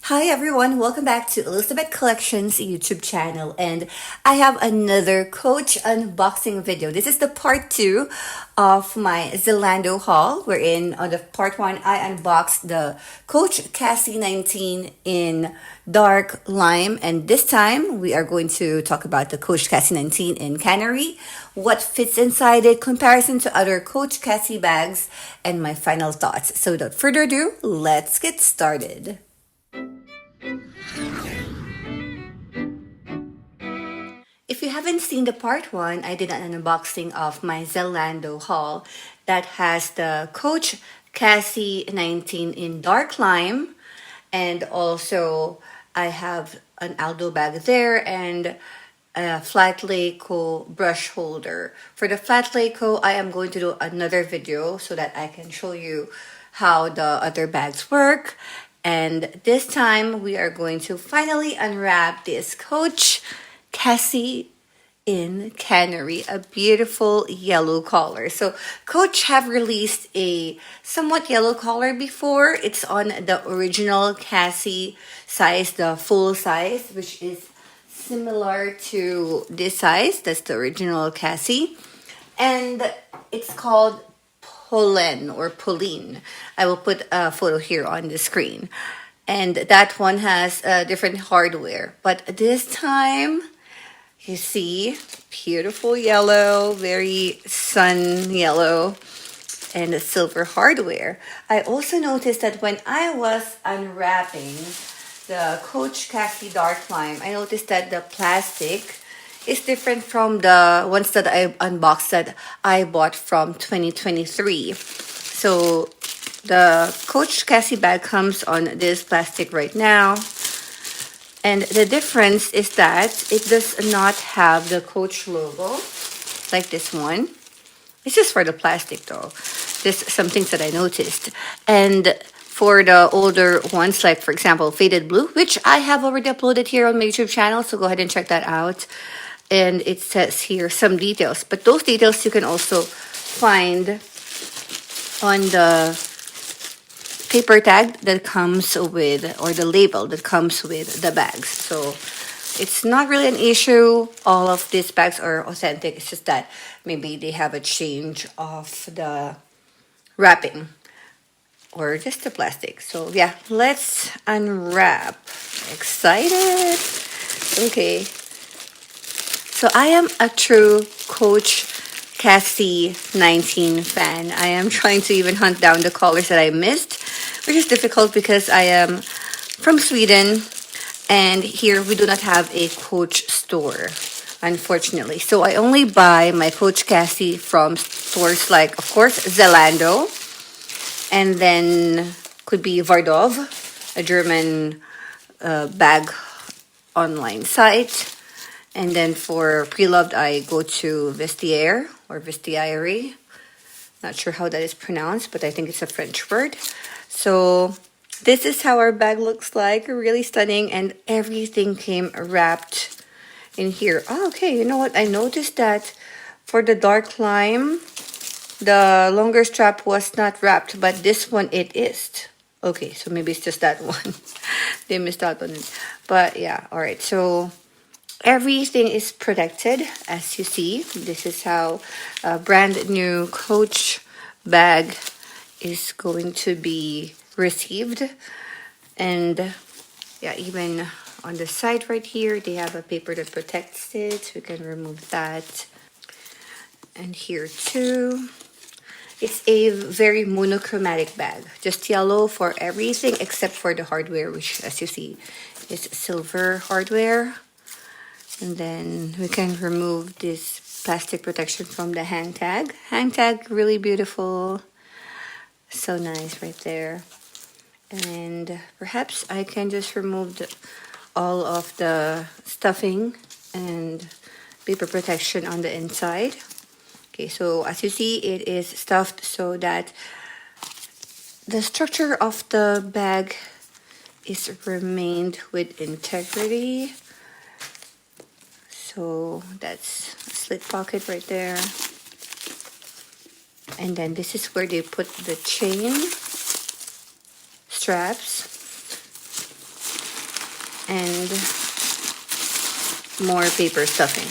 Hi everyone, welcome back to Elizabeth Collections YouTube channel, and I have another Coach unboxing video. This is the part 2 of my Zalando haul, wherein on the part 1 I unboxed the Coach Cassie 19 in dark lime, and this time we are going to talk about the Coach Cassie 19 in Canary, what fits inside it, comparison to other Coach Cassie bags, and my final thoughts. So without further ado, let's get started. If you haven't seen the part 1, I did an unboxing of my Zalando haul that has the Coach Cassie 19 in dark lime, and also I have an Aldo bag there and a 𝒮𝑒𝑘𝑒𝑒 brush holder. For the 𝒮𝑒𝑘𝑒𝑒, I am going to do another video so that I can show you how the other bags work. And this time we are going to finally unwrap this Coach Cassie in Canary, a beautiful yellow color. So Coach have released a somewhat yellow color before. It's on the original Cassie size, the full size, which is similar to this size. That's the original Cassie. And it's called Pollen or Pauline. I will put a photo here on the screen. And that one has different hardware. But this time, you see, beautiful yellow, very sun yellow, and the silver hardware. I also noticed that when I was unwrapping the Coach Cassie Dark Lime, I noticed that the plastic is different from the ones that I unboxed that I bought from 2023. So the Coach Cassie bag comes on this plastic right now. And the difference is that it does not have the Coach logo like this one. It's just for the plastic though. Just some things that I noticed. And for the older ones, like for example, Faded Blue, which I have already uploaded here on my YouTube channel, so go ahead and check that out. And it says here some details, but those details you can also find on the paper tag that comes with, or the label that comes with the bags. So it's not really an issue. All of these bags are authentic. It's just that maybe they have a change of the wrapping or just the plastic. So yeah, let's unwrap. Excited? Okay. So I am a true Coach Cassie 19 fan. I am trying to even hunt down the colors that I missed, which is difficult because I am from Sweden and here we do not have a Coach store, unfortunately. So I only buy my Coach Cassie from stores like, of course, Zalando, and then could be Vardov, a German bag online site. And then for pre-loved, I go to Vestiaire or Vestiaire. Not sure how that is pronounced, but I think it's a French word. So this is how our bag looks like. Really stunning. And everything came wrapped in here. Oh, okay. You know what? I noticed that for the dark lime, the longer strap was not wrapped, but this one it is. Okay, so maybe it's just that one. They missed out on it. But yeah, all right. So everything is protected, as you see. This is how a brand new Coach bag is going to be received. And yeah, even on the side right here, they have a paper that protects it. We can remove that. And here too. It's a very monochromatic bag. Just yellow for everything except for the hardware, which as you see is silver hardware. And then we can remove this plastic protection from the hang tag. Hang tag, really beautiful. So nice right there. And perhaps I can just remove all of the stuffing and paper protection on the inside. Okay, so as you see, it is stuffed so that the structure of the bag is remained with integrity. So that's a slit pocket right there. And then this is where they put the chain straps. and more paper stuffing.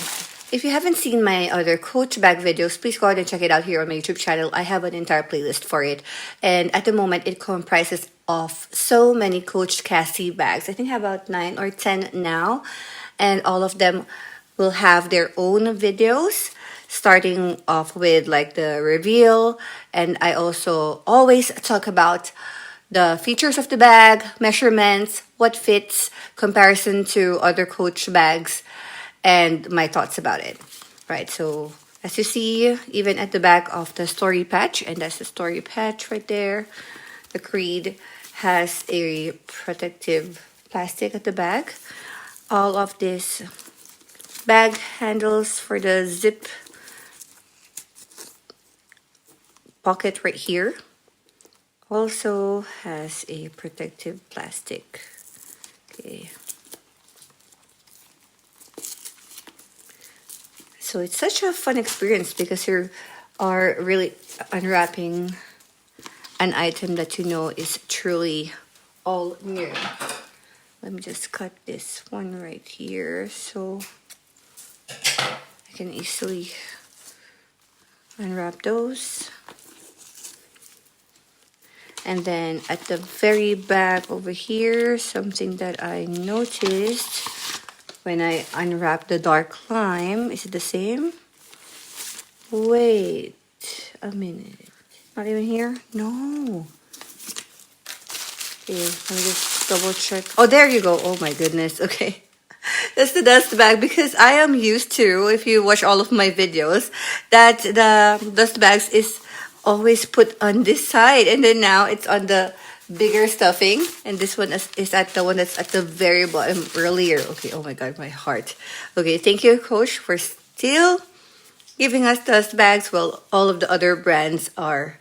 If you haven't seen my other Coach bag videos, please go ahead and check it out here on my YouTube channel. I have an entire playlist for it. And at the moment, it comprises of so many Coach Cassie bags. I think I have about 9 or 10 now. And all of them will have their own videos, starting off with like the reveal. And I also always talk about the features of the bag, measurements, what fits, comparison to other Coach bags, and my thoughts about it. Right, so as you see, even at the back of the story patch, and that's the story patch right there, the Creed has a protective plastic at the back. All of this bag handles for the zip pocket right here also has a protective plastic. Okay. So it's such a fun experience because you are really unwrapping an item that you know is truly all new. Let me just cut this one right here so I can easily unwrap those. And then at the very back over here, something that I noticed when I unwrapped the Dark Lime. Is it the same? Wait a minute. Not even here? No. Okay, let me just double check. Oh, there you go. Oh my goodness. Okay. That's the dust bag, because I am used to, if you watch all of my videos, that the dust bags is always put on this side, and then now it's on the bigger stuffing, and this one is at the one that's at the very bottom earlier. Okay, oh my god, my heart. Okay, thank you, Coach, for still giving us dust bags while all of the other brands are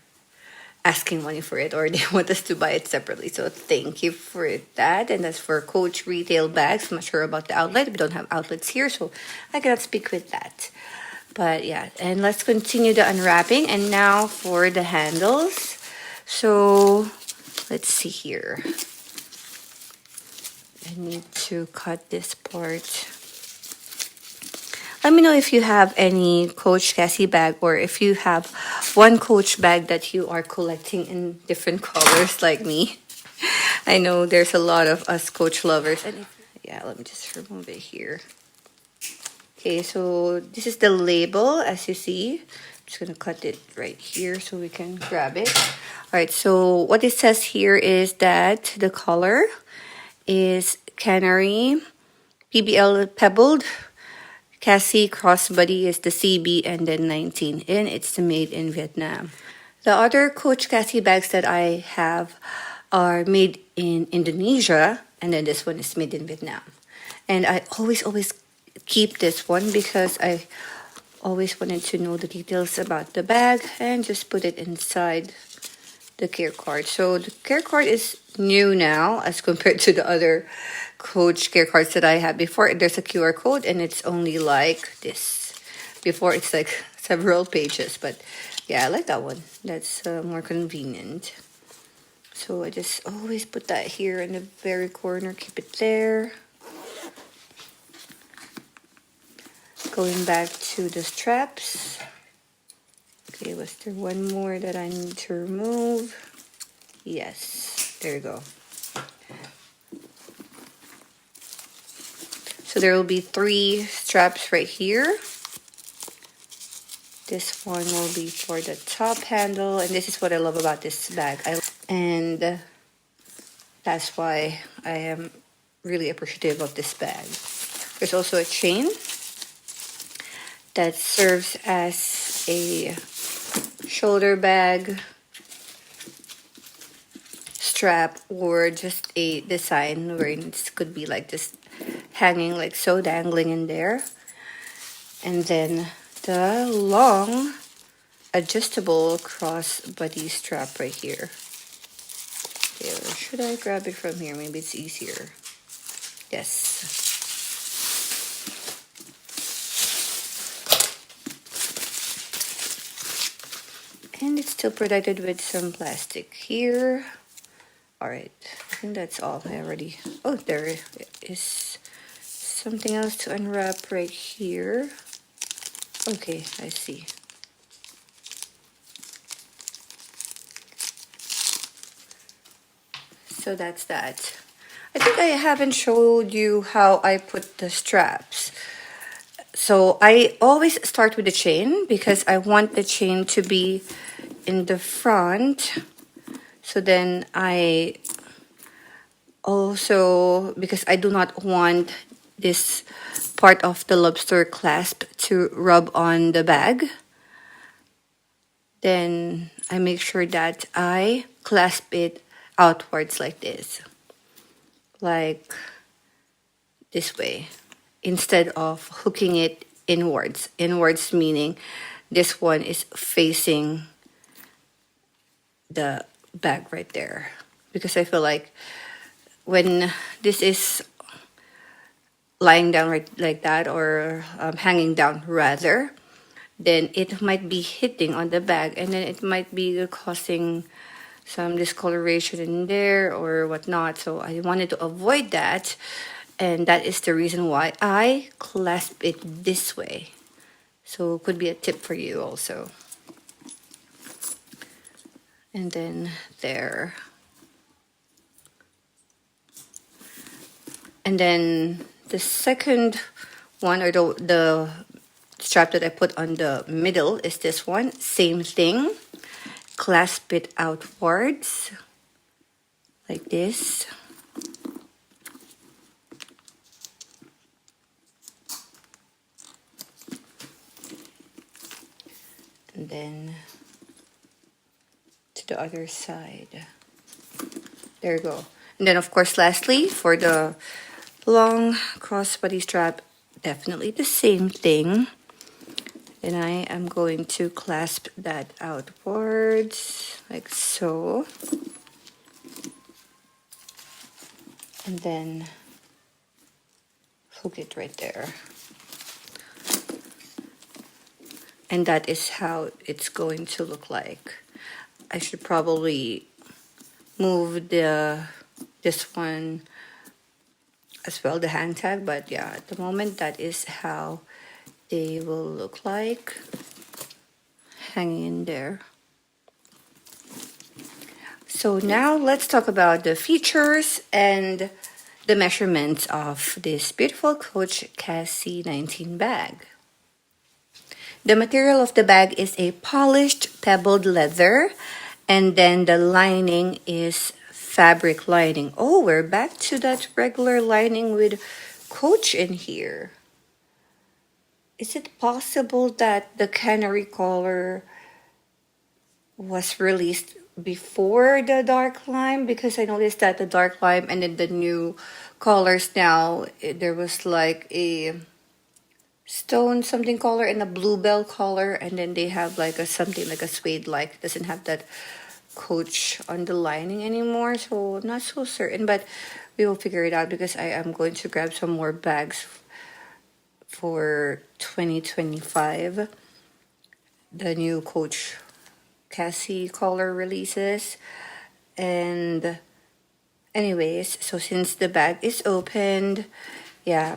asking money for it, or they want us to buy it separately. So thank you for that. And that's for Coach retail bags. I'm not sure about the outlet. We don't have outlets here, so I cannot speak with that. But yeah, and let's continue the unwrapping. And now for the handles. So let's see here. I need to cut this part. Let me know if you have any Coach Cassie bag, or if you have one Coach bag that you are collecting in different colors like me. I know there's a lot of us Coach lovers. And yeah, let me just remove it here. Okay, so this is the label, as you see. I'm just going to cut it right here so we can grab it. All right, so what it says here is that the color is Canary, PBL Pebbled. Cassie crossbody is the CB, and then 19 in. It's made in Vietnam. The other Coach Cassie bags that I have are made in Indonesia, and then this one is made in Vietnam. And I always keep this one because I always wanted to know the details about the bag and just put it inside the care card. So the care card is new now as compared to the other Coach care cards that I had before. There's a QR code and it's only like this. Before it's like several pages, but yeah, I like that one. That's more convenient. So I just always put that here in the very corner, keep it there. Going back to the straps. Okay, was there one more that I need to remove? Yes, there you go. So there will be 3 straps right here. This one will be for the top handle, and this is what I love about this bag. And that's why I am really appreciative of this bag. There's also a chain that serves as a shoulder bag, strap, or just a design where it could be like just hanging like so, dangling in there. And then the long adjustable crossbody strap right here. Okay, or should I grab it from here? Maybe it's easier. Yes. And it's still protected with some plastic here. All right, think that's all. I already... Oh, there is something else to unwrap right here. Okay, I see. So that's that. I think I haven't showed you how I put the straps. So I always start with the chain because I want the chain to be in the front. So then I also, because I do not want this part of the lobster clasp to rub on the bag, then I make sure that I clasp it outwards like this. Like this way, instead of hooking it inwards. Inwards meaning this one is facing the bag right there. Because I feel like when this is lying down right like that, or hanging down rather, then it might be hitting on the bag, and then it might be causing some discoloration in there or whatnot. So I wanted to avoid that, and that is the reason why I clasp it this way. So it could be a tip for you also. And then there. And then the second one, or the strap that I put on the middle, is this one. Same thing. Clasp it outwards like this. And then to the other side. There you go. And then of course lastly, for the long crossbody strap, definitely the same thing. And I am going to clasp that outwards like so. And then hook it right there. And that is how it's going to look like. I should probably move this one as well, the hang tag, but yeah, at the moment that is how they will look like, hanging in there. So now let's talk about the features and the measurements of this beautiful Coach Cassie 19 bag. The material of the bag is a polished pebbled leather, and then the lining is fabric lining. Oh, we're back to that regular lining with Coach in here. Is it possible that the Canary color was released before the dark lime? Because I noticed that the dark lime and then the new colors now, there was like a stone something color and a bluebell color, and then they have like a something like a suede, like doesn't have that Coach on the lining anymore. So I'm not so certain, but we will figure it out because I am going to grab some more bags for 2025, the new Coach Cassie color releases. And anyways, so since the bag is opened, yeah,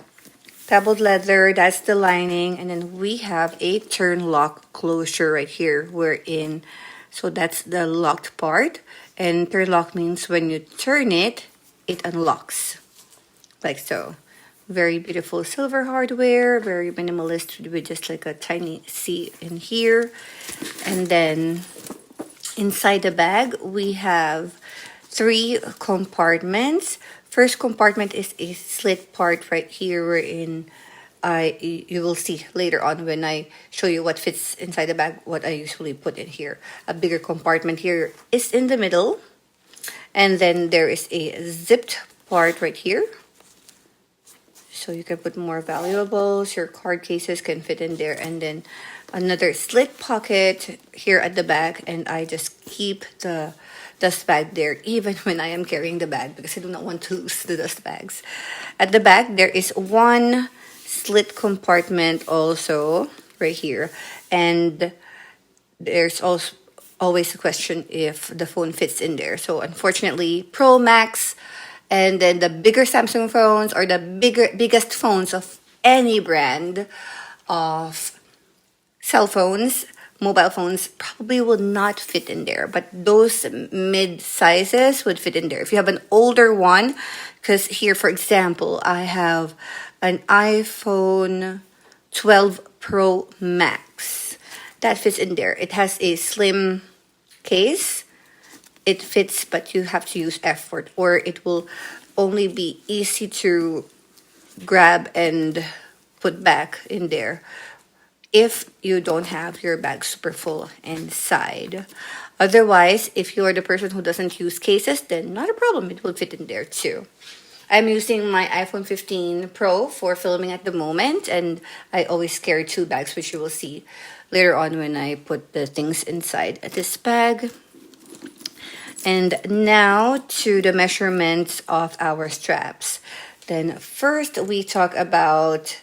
pebbled leather, that's the lining, and then we have a turn lock closure right here, wherein, so that's the locked part, and turn lock means when you turn it, it unlocks, like so. Very beautiful silver hardware, very minimalist with just like a tiny C in here. And then inside the bag, we have 3 compartments. First compartment is a slit part right here, wherein you will see later on when I show you what fits inside the bag, what I usually put in here. A bigger compartment here is in the middle. And then there is a zipped part right here. So you can put more valuables, your card cases can fit in there, and then another slit pocket here at the back, and I just keep the dust bag there even when I am carrying the bag because I do not want to lose the dust bags. At the back, there is one slit compartment also right here, and there's also always a question if the phone fits in there. So unfortunately, Pro Max and then the bigger Samsung phones or the biggest phones of any brand of cell phones, mobile phones probably will not fit in there, but those mid sizes would fit in there. If you have an older one, because here, for example, I have an iPhone 12 Pro Max that fits in there. It has a slim case. It fits, but you have to use effort, or it will only be easy to grab and put back in there if you don't have your bag super full inside. Otherwise, if you are the person who doesn't use cases, then not a problem. It will fit in there too. I'm using my iPhone 15 Pro for filming at the moment, and I always carry two bags, which you will see later on when I put the things inside this bag. And now to the measurements of our straps. Then first we talk about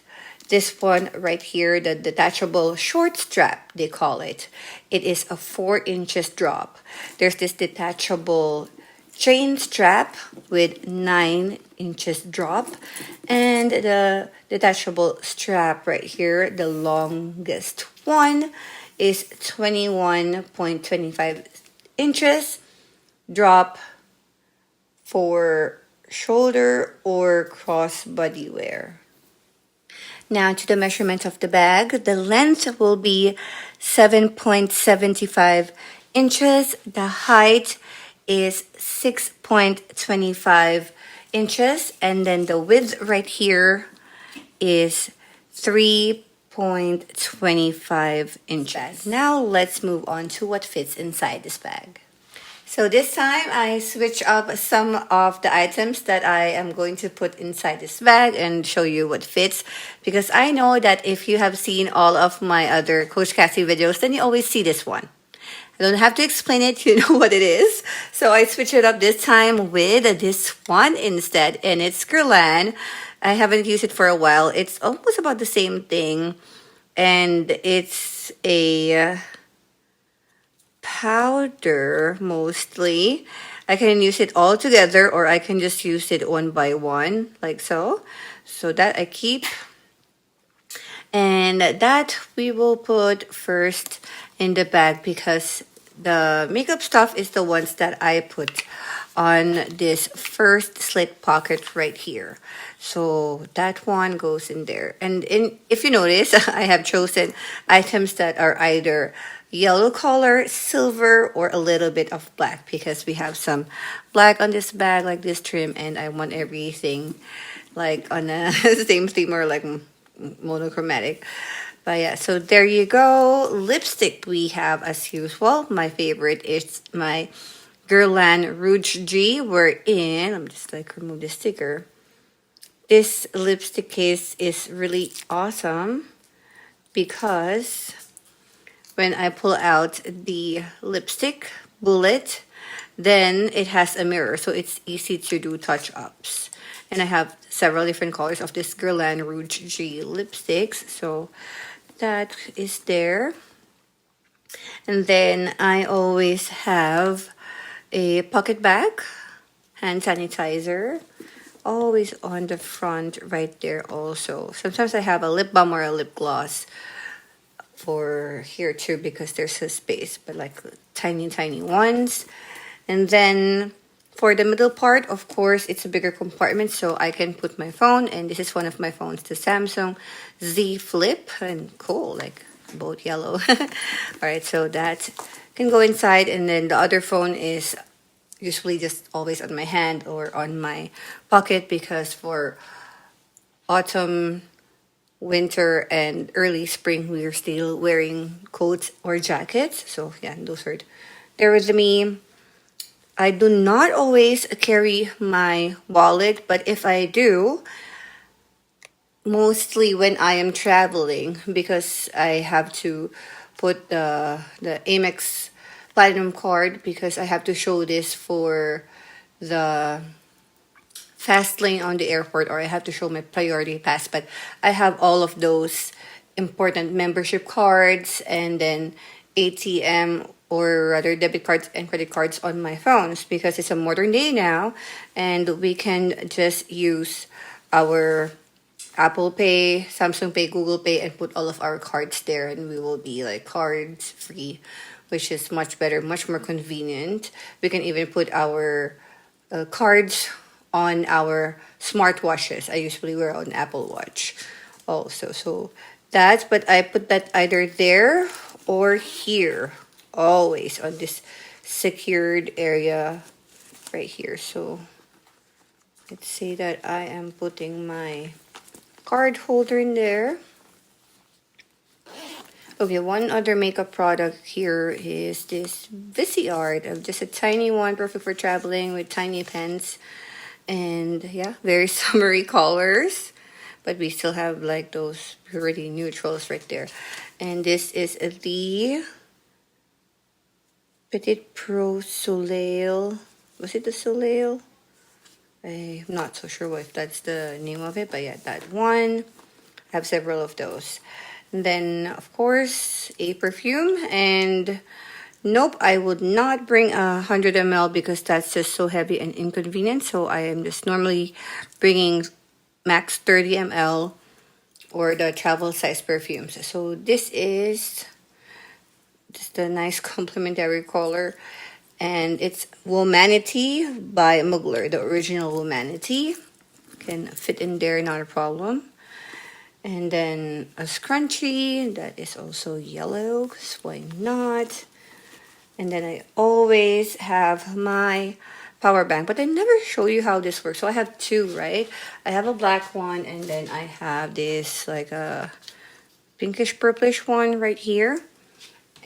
this one right here, the detachable short strap, they call it. It is a 4 inches drop. There's this detachable chain strap with 9 inches drop. And the detachable strap right here, the longest one, is 21.25 inches drop for shoulder or crossbody wear. Now to the measurement of the bag. The length will be 7.75 inches. The height is 6.25 inches. And then the width right here is 3.25 inches. Now let's move on to what fits inside this bag. So this time I switch up some of the items that I am going to put inside this bag and show you what fits, because I know that if you have seen all of my other Coach Cassie videos, then you always see this one. I don't have to explain it, you know what it is. So I switch it up this time with this one instead, and it's Guerlain. I haven't used it for a while. It's almost about the same thing, and it's a powder mostly. I can use it all together, or I can just use it one by one like so. So that I keep, and that we will put first in the bag, because the makeup stuff is the ones that I put on this first slit pocket right here. So that one goes in there. And if you notice, I have chosen items that are either yellow color, silver, or a little bit of black, because we have some black on this bag, like this trim, and I want everything like on a same theme, or like monochromatic. But yeah, so there you go. Lipstick we have as usual. My favorite is my Guerlain Rouge G. We're in, let me just like remove the sticker. This lipstick case is really awesome because when I pull out the lipstick bullet, then it has a mirror, so it's easy to do touch-ups. And I have several different colors of this Guerlain Rouge G lipsticks, so that is there. And then I always have a pocket bag, hand sanitizer, always on the front right there also. Sometimes I have a lip balm or a lip gloss for here too, because there's a space, but like tiny ones. And then for the middle part, of course, it's a bigger compartment, so I can put my phone, and this is one of my phones, the Samsung Z Flip, and cool, like both yellow. All right, so that can go inside, and then the other phone is usually just always on my hand or on my pocket, because for autumn, winter, and early spring, we are still wearing coats or jackets. So yeah, those are there with me. I do not always carry my wallet, but if I do, mostly when I am traveling, because I have to put the Amex Platinum card, because I have to show this for the fast lane on the airport, or I have to show my priority pass. But I have all of those important membership cards, and then ATM or rather debit cards and credit cards on my phones, because it's a modern day now and we can just use our Apple Pay, Samsung Pay, Google Pay, and put all of our cards there, and we will be like cards free, which is much better, much more convenient. We can even put our cards on our smartwatches. I usually wear an Apple Watch also. So that's, but I put that either there or here, always on this secured area right here. So let's say that I am putting my card holder in there. Okay, one other makeup product here is this Viseart, just a tiny one, perfect for traveling with tiny pens. And yeah, very summery colors, but we still have like those pretty neutrals right there. And this is the Petit Pro Soleil. Was it the Soleil? I'm not so sure if that's the name of it, but yeah, that one. I have several of those. And then, of course, a perfume. And nope, I would not bring 100 ml because that's just so heavy and inconvenient. So I am just normally bringing max 30 ml or the travel size perfumes. So this is just a nice complimentary color. And it's Womanity by Mugler, the original Womanity. Can fit in there, not a problem. And then a scrunchie that is also yellow, because why not? And then I always have my power bank, but I never show you how this works. So I have two, right? I have a black one, and then I have this like a pinkish purplish one right here.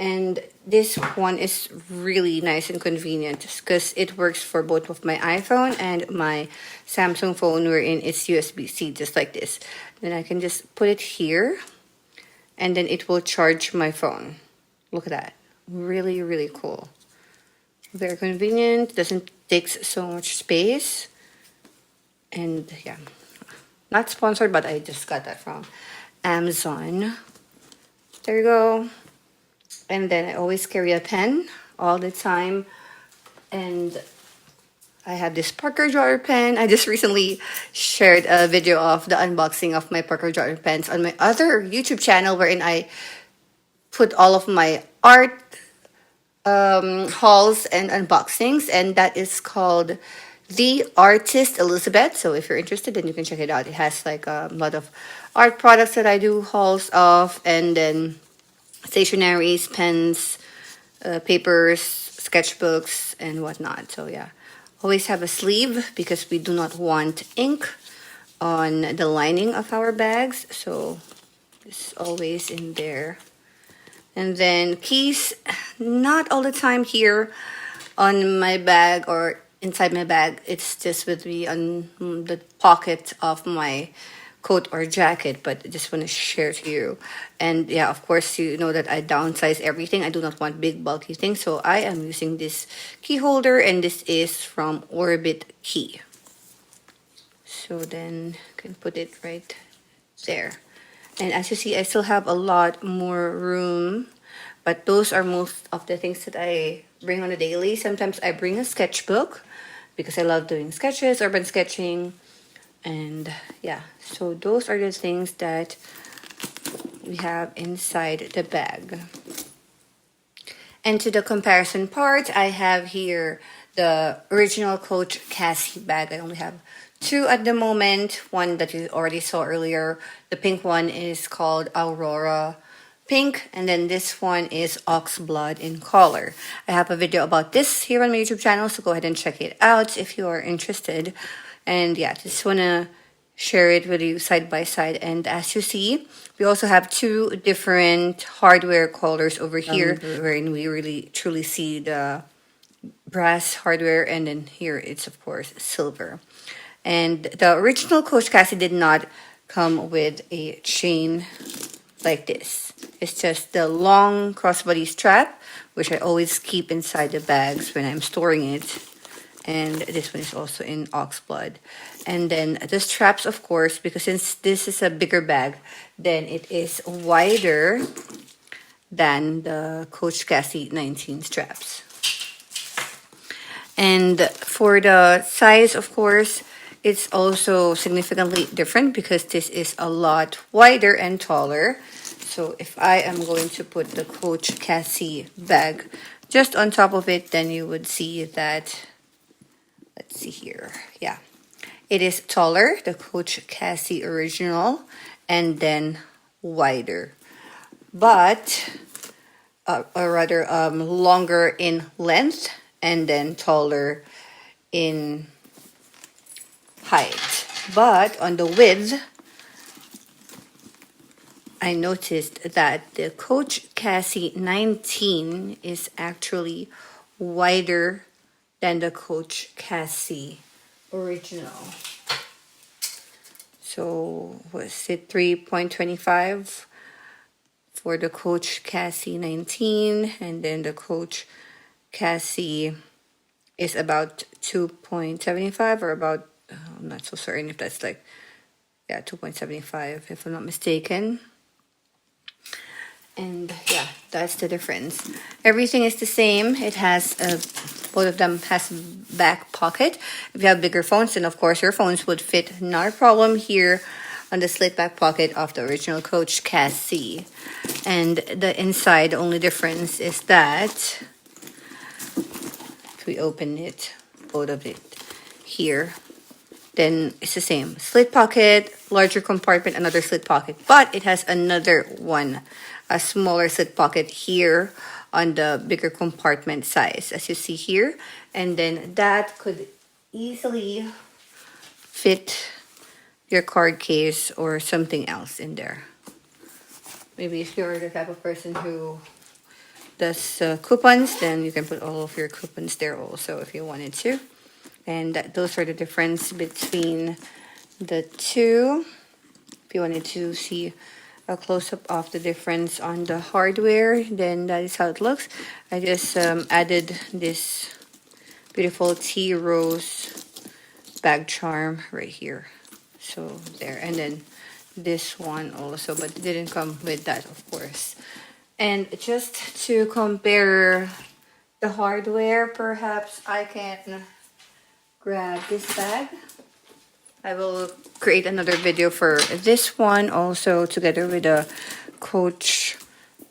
And this one is really nice and convenient because it works for both of my iPhone and my Samsung phone, wherein it's USB-C, just like this. Then I can just put it here, and then it will charge my phone. Look at that. Really, really cool. Very convenient. Doesn't take so much space. And yeah, not sponsored, but I just got that from Amazon. There you go. And then I always carry a pen all the time. And I have this Parker Jotter pen. I just recently shared a video of the unboxing of my Parker Jotter pens on my other YouTube channel, wherein I put all of my art hauls and unboxings. And that is called The Artist Elizabeth. So if you're interested, then you can check it out. It has like a lot of art products that I do hauls of. And then stationaries, pens, papers, sketchbooks, and whatnot. So yeah, always have a sleeve because we do not want ink on the lining of our bags. So it's always in there. And then keys, not all the time here on my bag or inside my bag. It's just with me on the pocket of my coat or jacket, but I just want to share to you. And yeah, of course, you know that I downsize everything. I do not want big bulky things, so I am using this key holder, and this is from Orbit Key. So then I can put it right there. And as you see, I still have a lot more room, but those are most of the things that I bring on a daily. Sometimes I bring a sketchbook because I love doing sketches, urban sketching. And yeah, so those are the things that we have inside the bag. And to the comparison part, I have here the original Coach Cassie bag. I only have two at the moment. One that you already saw earlier. The pink one is called Aurora Pink, and then this one is Ox Blood in color. I have a video about this here on my YouTube channel, so go ahead and check it out if you are interested. And yeah, just want to share it with you side by side. And as you see, we also have two different hardware colors over here, wherein we really truly see the brass hardware. And then here it's, of course, silver. And the original Coach Cassie did not come with a chain like this. It's just the long crossbody strap, which I always keep inside the bags when I'm storing it. And this one is also in ox blood. And then the straps, of course, because since this is a bigger bag, then it is wider. than the Coach Cassie 19 straps. And for the size, of course, it's also significantly different because this is a lot wider and taller. So if I am going to put the Coach Cassie bag just on top of it, then you would see that, let's see here, yeah. It is taller, the Coach Cassie original, and then wider. But, or rather, longer in length and then taller in height. But on the width, I noticed that the Coach Cassie 19 is actually wider than the Coach Cassie original. So was it 3.25 for the Coach Cassie 19, and then the Coach Cassie is about 2.75 or about, I'm not so certain if that's like, yeah, 2.75 if I'm not mistaken. And yeah, that's the difference. Everything is the same. It has both of them has back pocket. If you have bigger phones, then of course your phones would fit, not a problem, here on the slit back pocket of the original Coach Cassie. And the inside, the only difference is that if we open it, both of it here, then it's the same. Slit pocket, larger compartment, another slit pocket. But it has another one, a smaller slit pocket here on the bigger compartment size, as you see here. And then that could easily fit your card case or something else in there. Maybe if you're the type of person who does coupons, then you can put all of your coupons there also if you wanted to. And those are the difference between the two. If you wanted to see a close-up of the difference on the hardware, then that is how it looks. I just added this beautiful tea rose bag charm right here. So there, and then this one also, but it didn't come with that, of course. And just to compare the hardware, perhaps I can grab this bag. I will create another video for this one also together with the Coach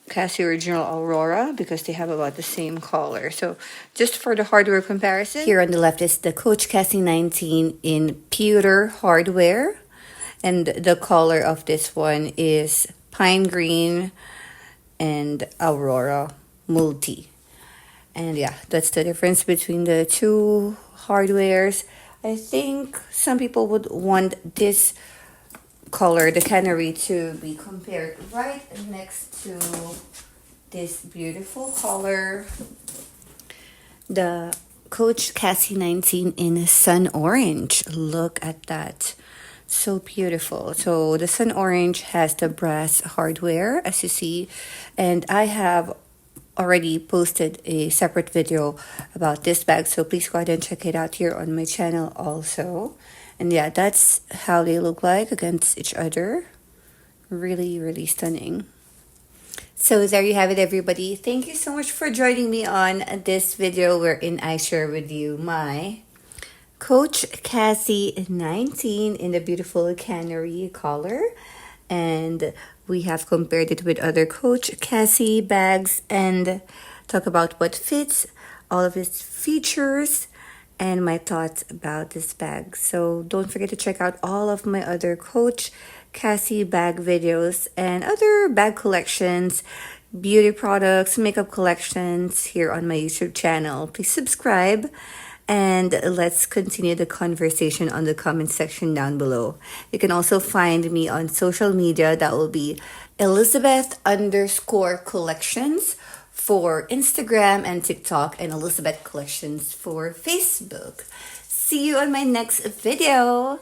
Cassie Original Aurora because they have about the same color. So just for the hardware comparison, here on the left is the Coach Cassie 19 in pewter hardware. And the color of this one is pine green and Aurora multi. And yeah, that's the difference between the two hardwares. I think some people would want this color, the Canary, to be compared right next to this beautiful color, the Coach Cassie 19 in sun orange. Look at that. So beautiful. So the sun orange has the brass hardware, as you see, and I have already posted a separate video about this bag, so please go ahead and check it out here on my channel also. And yeah, that's how they look like against each other. Really, really stunning. So there you have it, everybody. Thank you so much for joining me on this video wherein I share with you my Coach Cassie 19 in the beautiful Canary color. And we have compared it with other Coach Cassie bags and talk about what fits, all of its features, and my thoughts about this bag. So don't forget to check out all of my other Coach Cassie bag videos and other bag collections, beauty products, makeup collections here on my YouTube channel. Please subscribe. And let's continue the conversation on the comment section down below. You can also find me on social media. That will be Elizabeth_collections for Instagram and TikTok, and Elizabeth Collections for Facebook. See you on my next video.